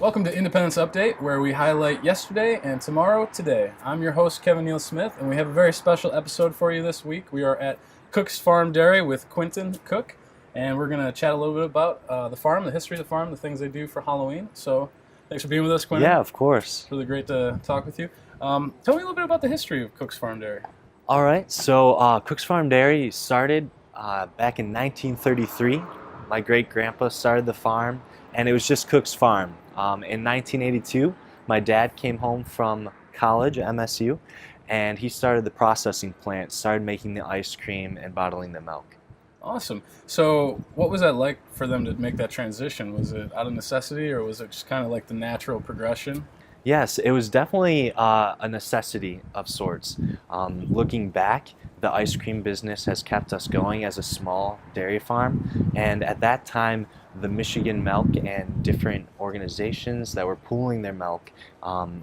Welcome to Independence Update, where we highlight yesterday and tomorrow today. I'm your host, Kevin Neal Smith, and we have a very special episode for you this week. We are at Cook's Farm Dairy with Quentin Cook, and we're going to chat a little bit about the farm, the history of the farm, the things they do for Halloween. So thanks for being with us, Quentin. Yeah, of course. It's really great to talk with you. Tell me a little bit about the history of Cook's Farm Dairy. All right, so Cook's Farm Dairy started back in 1933. My great-grandpa started the farm, and it was just Cook's Farm. In 1982, my dad came home from college at MSU, and he started the processing plant, started making the ice cream and bottling the milk. Awesome. So what was that like for them to make that transition? Was it out of necessity, or was it just kind of like the natural progression? Yes, it was definitely a necessity of sorts. Looking back, the ice cream business has kept us going as a small dairy farm, and at that time, the Michigan Milk and different organizations that were pooling their milk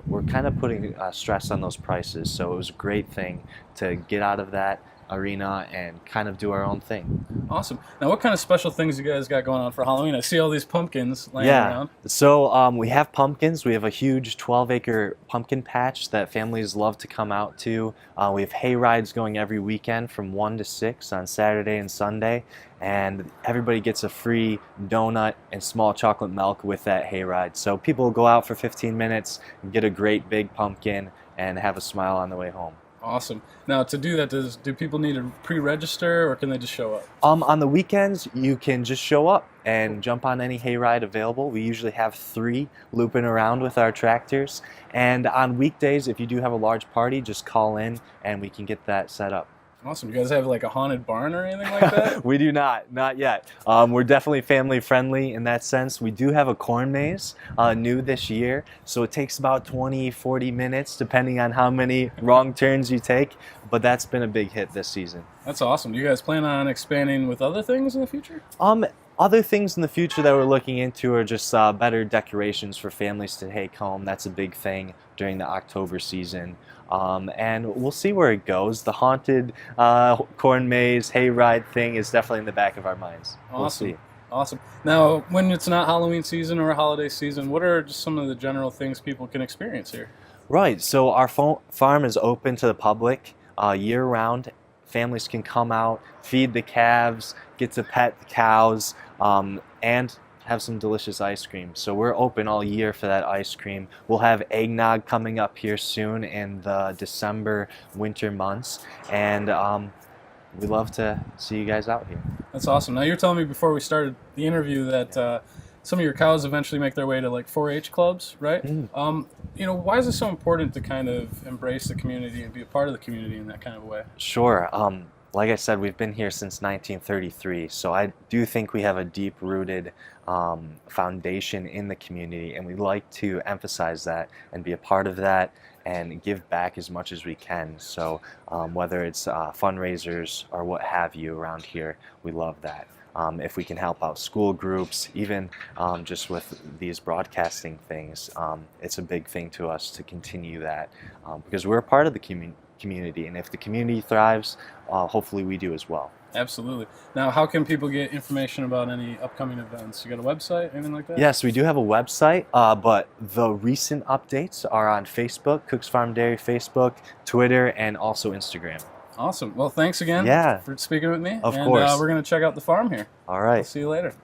were kind of putting stress on those prices. So it was a great thing to get out of that arena and kind of do our own thing. Awesome. Now, what kind of special things you guys got going on for Halloween? I see all these pumpkins laying around. So we have pumpkins. We have a huge 12-acre pumpkin patch that families love to come out to. We have hay rides going every weekend from 1 to 6 on Saturday and Sunday. And everybody gets a free donut and small chocolate milk with that hay ride. So people will go out for 15 minutes, get a great big pumpkin, and have a smile on the way home. Awesome. Now, to do that, do people need to pre-register, or can they just show up? On the weekends, you can just show up and jump on any hayride available. We usually have 3 looping around with our tractors. And on weekdays, if you do have a large party, just call in and we can get that set up. Awesome. You guys have like a haunted barn or anything like that? We do not yet. We're definitely family friendly in that sense. We do have a corn maze new this year, so it takes about 20-40 minutes depending on how many wrong turns you take, but that's been a big hit this season. That's awesome. Do you guys plan on expanding with other things in the future? Other things in the future that we're looking into are just better decorations for families to take home. That's a big thing during the October season. And we'll see where it goes. The haunted corn maze hayride thing is definitely in the back of our minds. Awesome. We'll see. Awesome. Now, when it's not Halloween season or holiday season, what are just some of the general things people can experience here? Right. So our farm is open to the public year-round. Families can come out, feed the calves, get to pet the cows, and have some delicious ice cream. So we're open all year for that ice cream. We'll have eggnog coming up here soon in the December winter months, and we love to see you guys out here. That's awesome. Now, you were telling me before we started the interview that some of your cows eventually make their way to like 4-H clubs, right? Why is it so important to kind of embrace the community and be a part of the community in that kind of way? Sure. Like I said, we've been here since 1933, so I do think we have a deep-rooted foundation in the community, and we like to emphasize that and be a part of that and give back as much as we can. So whether it's fundraisers or what have you around here, we love that. If we can help out school groups, even just with these broadcasting things, it's a big thing to us to continue that because we're a part of the community, and if the community thrives, hopefully we do as well. Absolutely. Now, how can people get information about any upcoming events? You got a website, anything like that? Yes, we do have a website, but the recent updates are on Facebook, Cook's Farm Dairy Facebook, Twitter, and also Instagram. Awesome. Well, thanks again for speaking with me. Of course. We're going to check out the farm here. All right. I'll see you later.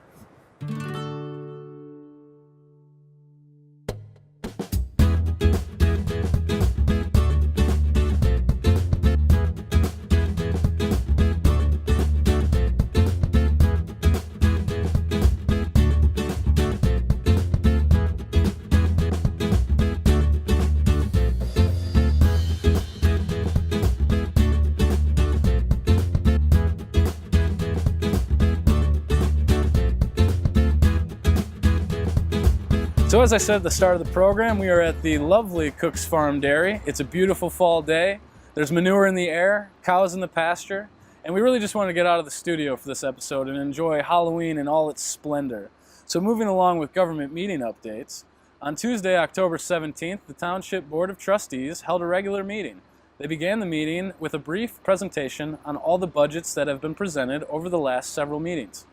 So as I said at the start of the program, we are at the lovely Cook's Farm Dairy. It's a beautiful fall day. There's manure in the air, cows in the pasture, and we really just wanted to get out of the studio for this episode and enjoy Halloween in all its splendor. So moving along with government meeting updates, on Tuesday, October 17th, the Township Board of Trustees held a regular meeting. They began the meeting with a brief presentation on all the budgets that have been presented over the last several meetings.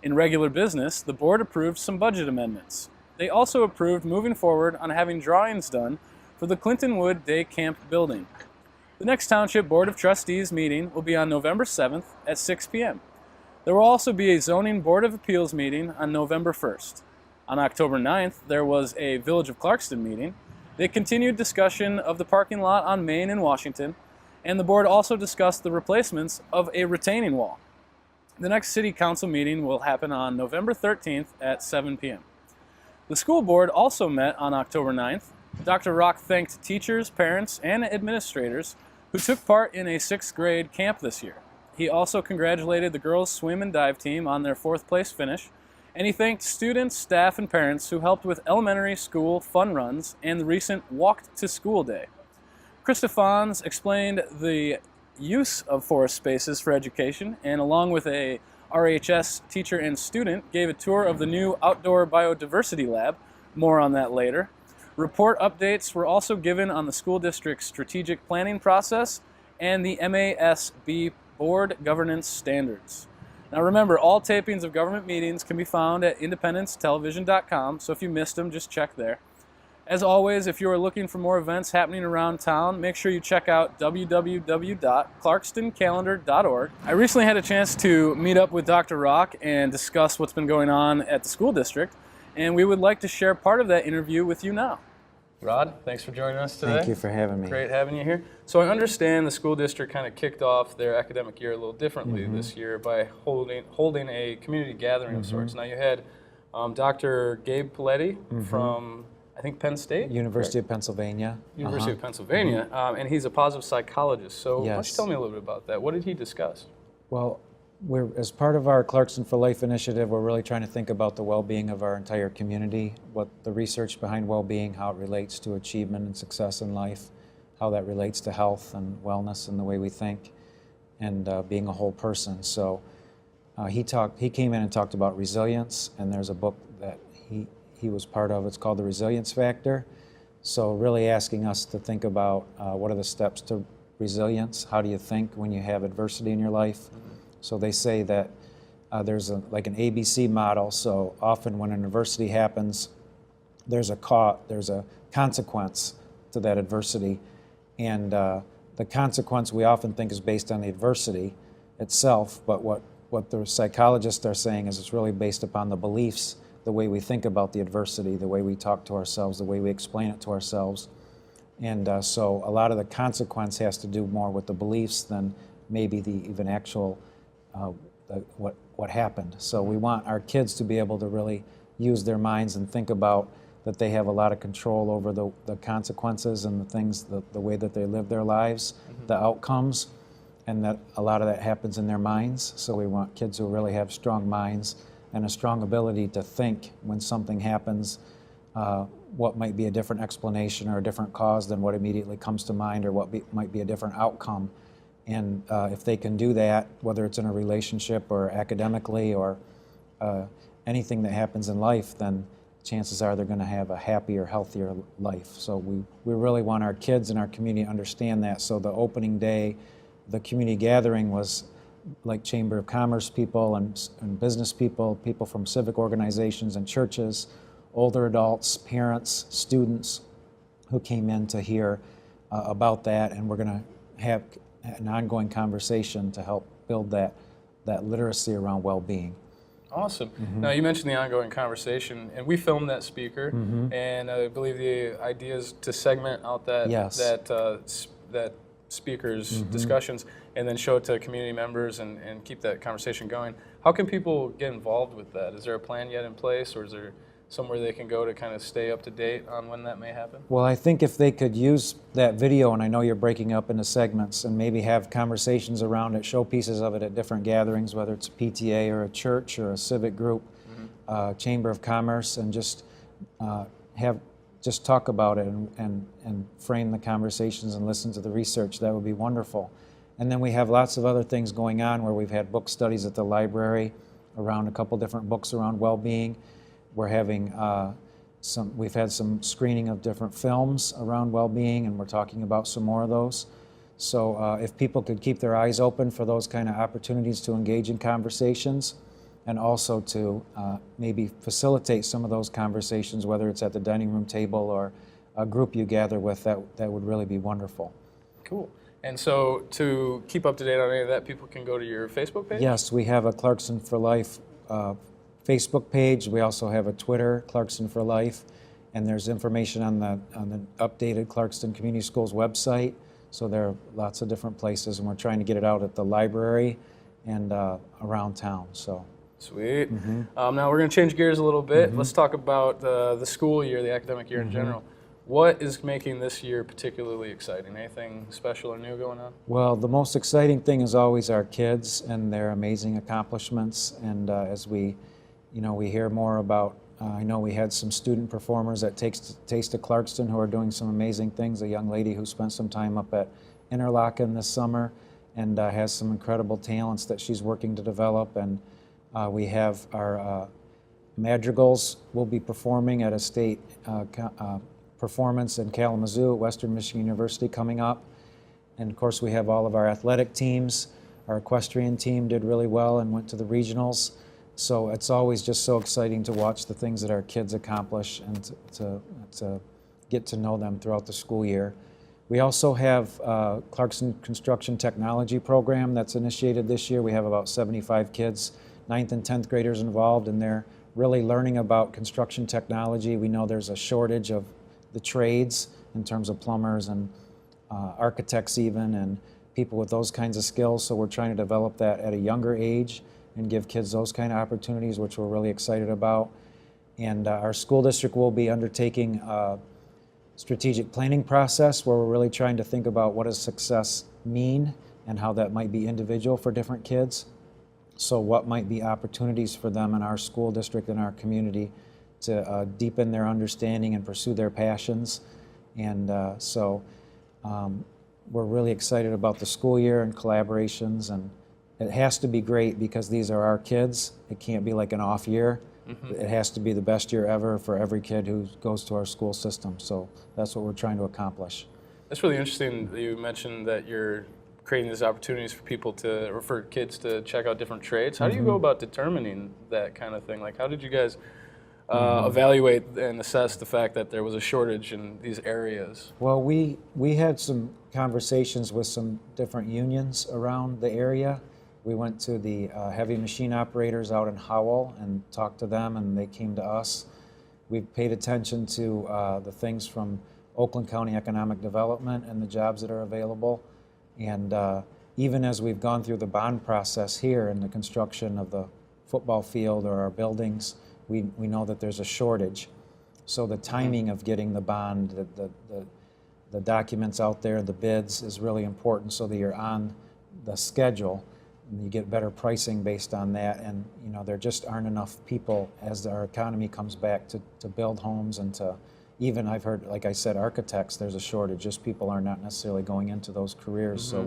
In regular business, the board approved some budget amendments. They also approved moving forward on having drawings done for the Clintonwood Day Camp building. The next Township Board of Trustees meeting will be on November 7th at 6 p.m. There will also be a Zoning Board of Appeals meeting on November 1st. On October 9th, there was a Village of Clarkston meeting. They continued discussion of the parking lot on Main and Washington, and the board also discussed the replacements of a retaining wall. The next City Council meeting will happen on November 13th at 7 p.m. The school board also met on October 9th. Dr. Rock thanked teachers, parents, and administrators who took part in a 6th grade camp this year. He also congratulated the girls' swim and dive team on their 4th place finish, and he thanked students, staff, and parents who helped with elementary school fun runs and the recent Walk to School Day. Krista Fons explained the use of forest spaces for education, and along with a RHS teacher and student, gave a tour of the new outdoor Biodiversity Lab. More on that later. Report updates were also given on the school district's strategic planning process and the MASB board governance standards. Now remember, all tapings of government meetings can be found at independencetelevision.com, so if you missed them, just check there. As always, if you are looking for more events happening around town, make sure you check out www.clarkstoncalendar.org. I recently had a chance to meet up with Dr. Rock and discuss what's been going on at the school district, and we would like to share part of that interview with you now. Rod, thanks for joining us today. Thank you for having me. Great having you here. So I understand the school district kind of kicked off their academic year a little differently this year by holding a community gathering of sorts. Now you had Dr. Gabe Paletti from, I think, Penn State? University of Pennsylvania. University of Pennsylvania, and he's a positive psychologist. So why don't you Yes. tell me a little bit about that? What did he discuss? Well, as part of our Clarkston for Life initiative, we're really trying to think about the well-being of our entire community, what the research behind well-being, how it relates to achievement and success in life, how that relates to health and wellness and the way we think, and being a whole person. So he came in and talked about resilience, and there's a book that he was part of. It's called The Resilience Factor. So really asking us to think about what are the steps to resilience? How do you think when you have adversity in your life? So they say that there's like an ABC model. So often when an adversity happens, there's a consequence to that adversity. And the consequence we often think is based on the adversity itself, but what the psychologists are saying is it's really based upon the beliefs, the way we think about the adversity, the way we talk to ourselves, the way we explain it to ourselves. And so a lot of the consequence has to do more with the beliefs than maybe the even actual what happened. So we want our kids to be able to really use their minds and think about that they have a lot of control over the consequences and the things, the way that they live their lives, the outcomes, and that a lot of that happens in their minds. So we want kids who really have strong minds and a strong ability to think when something happens, what might be a different explanation or a different cause than what immediately comes to mind, or what might be a different outcome. And if they can do that, whether it's in a relationship or academically or anything that happens in life, then chances are they're going to have a happier, healthier life. So we really want our kids and our community to understand that. So the opening day, the community gathering was like Chamber of Commerce people and business people, people from civic organizations and churches, older adults, parents, students who came in to hear about that. And we're going to have an ongoing conversation to help build that literacy around well-being. Awesome. Now you mentioned the ongoing conversation, and we filmed that speaker, and I believe the idea is to segment out that that speaker's discussions, and then show it to community members and keep that conversation going. How can people get involved with that? Is there a plan yet in place, or is there somewhere they can go to kind of stay up to date on when that may happen? Well, I think if they could use that video, and I know you're breaking up into segments, and maybe have conversations around it, show pieces of it at different gatherings, whether it's a PTA or a church or a civic group, Chamber of Commerce, and just talk about it and frame the conversations and listen to the research, that would be wonderful. And then we have lots of other things going on where we've had book studies at the library around a couple different books around well-being. We're having we've had some screening of different films around well-being, and we're talking about some more of those. So if people could keep their eyes open for those kind of opportunities to engage in conversations, and also to maybe facilitate some of those conversations, whether it's at the dining room table or a group you gather with, that would really be wonderful. Cool. And so to keep up to date on any of that, people can go to your Facebook page? Yes, we have a Clarkson for Life Facebook page. We also have a Twitter, Clarkson for Life, and there's information on the updated Clarkston Community Schools website. So there are lots of different places, and we're trying to get it out at the library and around town. So. Sweet. Now we're going to change gears a little bit. Let's talk about the school year, the academic year in general. What is making this year particularly exciting? Anything special or new going on? Well, the most exciting thing is always our kids and their amazing accomplishments. And as we hear more about, I know we had some student performers at Taste of Clarkston who are doing some amazing things. A young lady who spent some time up at Interlochen this summer and has some incredible talents that she's working to develop. And we have our madrigals will be performing at a state performance in Kalamazoo at Western Michigan University coming up. And of course we have all of our athletic teams. Our equestrian team did really well and went to the regionals. So it's always just so exciting to watch the things that our kids accomplish and to get to know them throughout the school year. We also have Clarkson Construction Technology Program that's initiated this year. We have about 75 kids, 9th and 10th graders involved, and they're really learning about construction technology. We know there's a shortage of the trades in terms of plumbers and architects even, and people with those kinds of skills. So we're trying to develop that at a younger age and give kids those kind of opportunities, which we're really excited about. And our school district will be undertaking a strategic planning process where we're really trying to think about what does success mean and how that might be individual for different kids. So what might be opportunities for them in our school district and our community to deepen their understanding and pursue their passions. And so we're really excited about the school year and collaborations, and it has to be great because these are our kids. It can't be like an off year. It has to be the best year ever for every kid who goes to our school system. So that's what we're trying to accomplish. That's really interesting that you mentioned that you're creating these opportunities for people to, or for kids to check out different trades. How do you go about determining that kind of thing? Like, how did you guys evaluate and assess the fact that there was a shortage in these areas? Well, we had some conversations with some different unions around the area. We went to the heavy machine operators out in Howell and talked to them, and they came to us. We've paid attention to the things from Oakland County Economic Development and the jobs that are available. And even as we've gone through the bond process here in the construction of the football field or our buildings, we know that there's a shortage. So the timing of getting the bond, the documents out there, the bids is really important so that you're on the schedule and you get better pricing based on that. And there just aren't enough people as our economy comes back to build homes and to even, I've heard, like I said, architects, there's a shortage. Just people are not necessarily going into those careers. So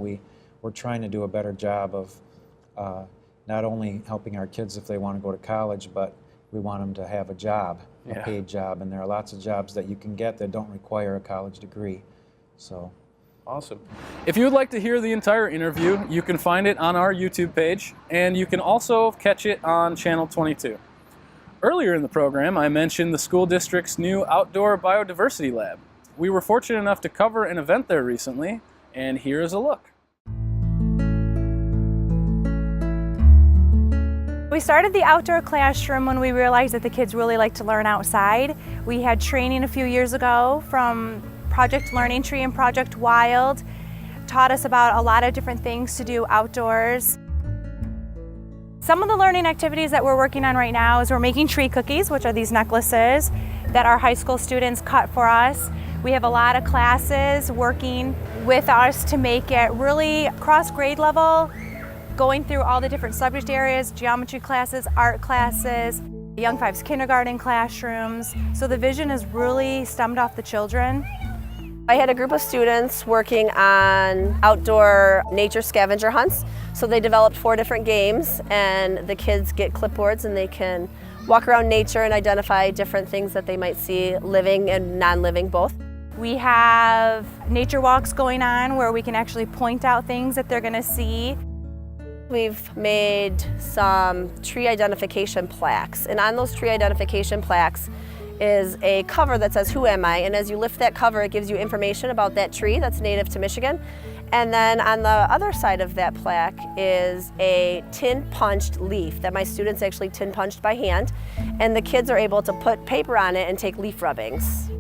we're trying to do a better job of not only helping our kids if they want to go to college, but we want them to have a job, a paid job. And there are lots of jobs that you can get that don't require a college degree. So. Awesome. If you would like to hear the entire interview, you can find it on our YouTube page, and you can also catch it on Channel 22. Earlier in the program, I mentioned the school district's new outdoor Biodiversity Lab. We were fortunate enough to cover an event there recently, and here is a look. We started the outdoor classroom when we realized that the kids really like to learn outside. We had training a few years ago from Project Learning Tree and Project Wild, taught us about a lot of different things to do outdoors. Some of the learning activities that we're working on right now is we're making tree cookies, which are these necklaces that our high school students cut for us. We have a lot of classes working with us to make it really cross grade level, going through all the different subject areas, geometry classes, art classes, Young Fives kindergarten classrooms. So the vision is really stemmed off the children. I had a group of students working on outdoor nature scavenger hunts. So they developed 4 different games, and the kids get clipboards and they can walk around nature and identify different things that they might see living and non-living both. We have nature walks going on where we can actually point out things that they're going to see. We've made some tree identification plaques, and on those tree identification plaques is a cover that says, "Who am I?" And as you lift that cover, it gives you information about that tree that's native to Michigan. And then on the other side of that plaque is a tin punched leaf that my students actually tin punched by hand, and the kids are able to put paper on it and take leaf rubbings.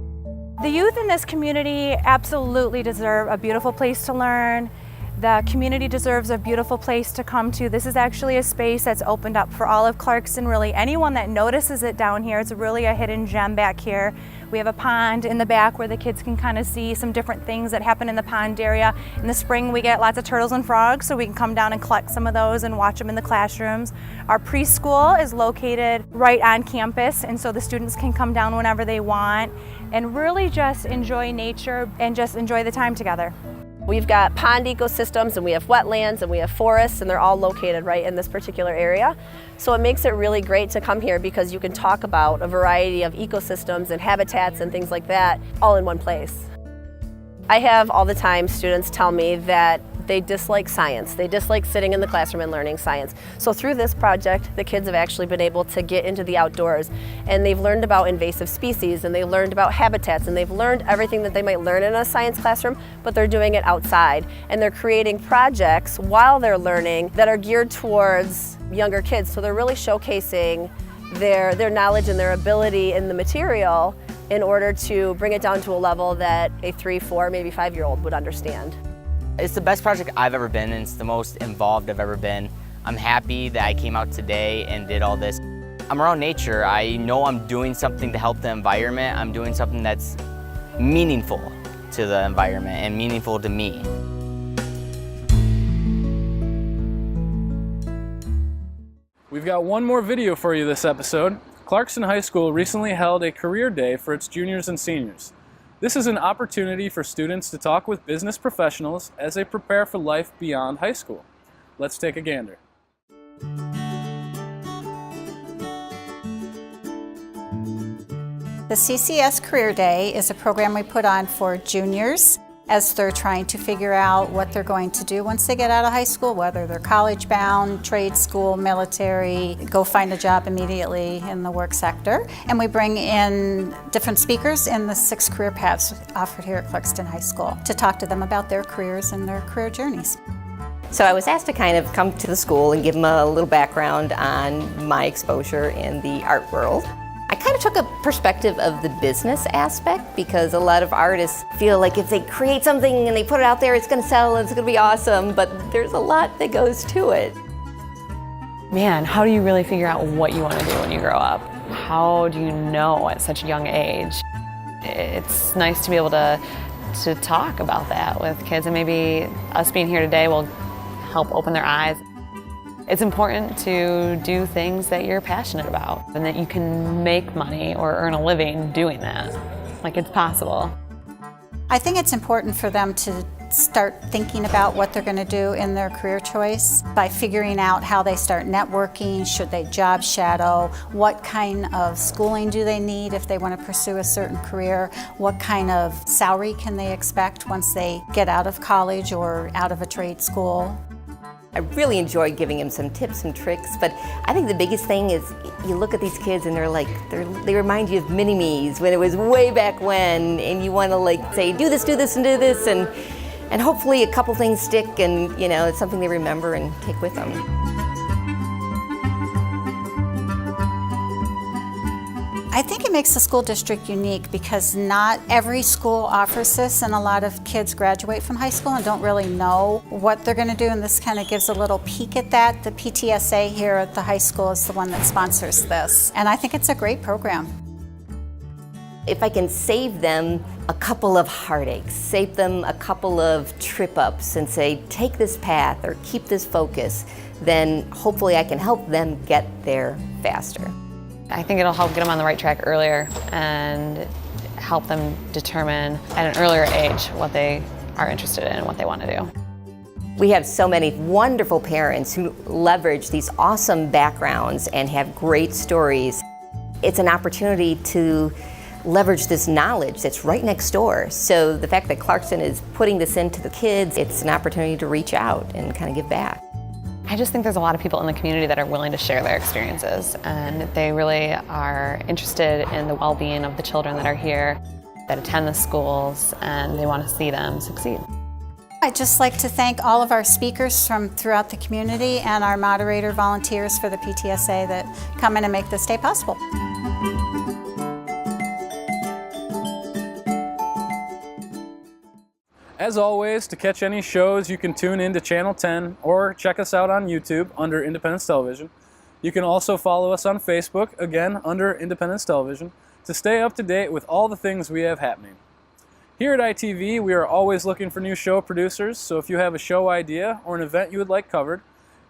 The youth in this community absolutely deserve a beautiful place to learn. The community deserves a beautiful place to come to. This is actually a space that's opened up for all of Clarkston, really. Anyone that notices it down here, it's really a hidden gem back here. We have a pond in the back where the kids can kind of see some different things that happen in the pond area. In the spring, we get lots of turtles and frogs, so we can come down and collect some of those and watch them in the classrooms. Our preschool is located right on campus, and so the students can come down whenever they want and really just enjoy nature and just enjoy the time together. We've got pond ecosystems, and we have wetlands, and we have forests, and they're all located right in this particular area. So it makes it really great to come here because you can talk about a variety of ecosystems and habitats and things like that all in one place. I have all the time students tell me that they dislike science. They dislike sitting in the classroom and learning science. So through this project, the kids have actually been able to get into the outdoors, and they've learned about invasive species, and they've learned about habitats, and they've learned everything that they might learn in a science classroom, but they're doing it outside. And they're creating projects while they're learning that are geared towards younger kids. So they're really showcasing their knowledge and their ability in the material in order to bring it down to a level that a 3, 4, maybe 5-year-old would understand. It's the best project I've ever been in. It's the most involved I've ever been. I'm happy that I came out today and did all this. I'm around nature. I know I'm doing something to help the environment. I'm doing something that's meaningful to the environment and meaningful to me. We've got one more video for you this episode. Clarkston High School recently held a career day for its juniors and seniors. This is an opportunity for students to talk with business professionals as they prepare for life beyond high school. Let's take a gander. The CCS Career Day is a program we put on for juniors as they're trying to figure out what they're going to do once they get out of high school, whether they're college bound, trade school, military, go find a job immediately in the work sector. And we bring in different speakers in the 6 career paths offered here at Clarkston High School to talk to them about their careers and their career journeys. So I was asked to kind of come to the school and give them a little background on my exposure in the art world. I kind of took a perspective of the business aspect because a lot of artists feel like if they create something and they put it out there, it's going to sell and it's going to be awesome, but there's a lot that goes to it. Man, how do you really figure out what you want to do when you grow up? How do you know at such a young age? It's nice to be able to talk about that with kids, and maybe us being here today will help open their eyes. It's important to do things that you're passionate about and that you can make money or earn a living doing that. Like, it's possible. I think it's important for them to start thinking about what they're going to do in their career choice by figuring out how they start networking, should they job shadow, what kind of schooling do they need if they want to pursue a certain career, what kind of salary can they expect once they get out of college or out of a trade school. I really enjoyed giving him some tips and tricks, but I think the biggest thing is you look at these kids and they remind you of mini-me's when it was way back when, and you want to say, do this, and do this, and hopefully a couple things stick, and it's something they remember and take with them. I think it makes the school district unique because not every school offers this, and a lot of kids graduate from high school and don't really know what they're going to do, and this kind of gives a little peek at that. The PTSA here at the high school is the one that sponsors this, and I think it's a great program. If I can save them a couple of heartaches, save them a couple of trip-ups and say, take this path or keep this focus, then hopefully I can help them get there faster. I think it'll help get them on the right track earlier and help them determine at an earlier age what they are interested in and what they want to do. We have so many wonderful parents who leverage these awesome backgrounds and have great stories. It's an opportunity to leverage this knowledge that's right next door. So the fact that Clarkston is putting this into the kids, it's an opportunity to reach out and kind of give back. I just think there's a lot of people in the community that are willing to share their experiences, and they really are interested in the well-being of the children that are here, that attend the schools, and they want to see them succeed. I'd just like to thank all of our speakers from throughout the community and our moderator volunteers for the PTSA that come in and make this day possible. As always, to catch any shows, you can tune in to Channel 10 or check us out on YouTube under Independence Television. You can also follow us on Facebook, again under Independence Television, to stay up to date with all the things we have happening. Here at ITV, we are always looking for new show producers, so if you have a show idea or an event you would like covered,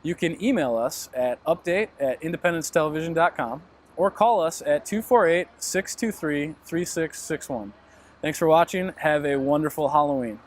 you can email us at update@independencetelevision.com or call us at 248-623-3661. Thanks for watching. Have a wonderful Halloween.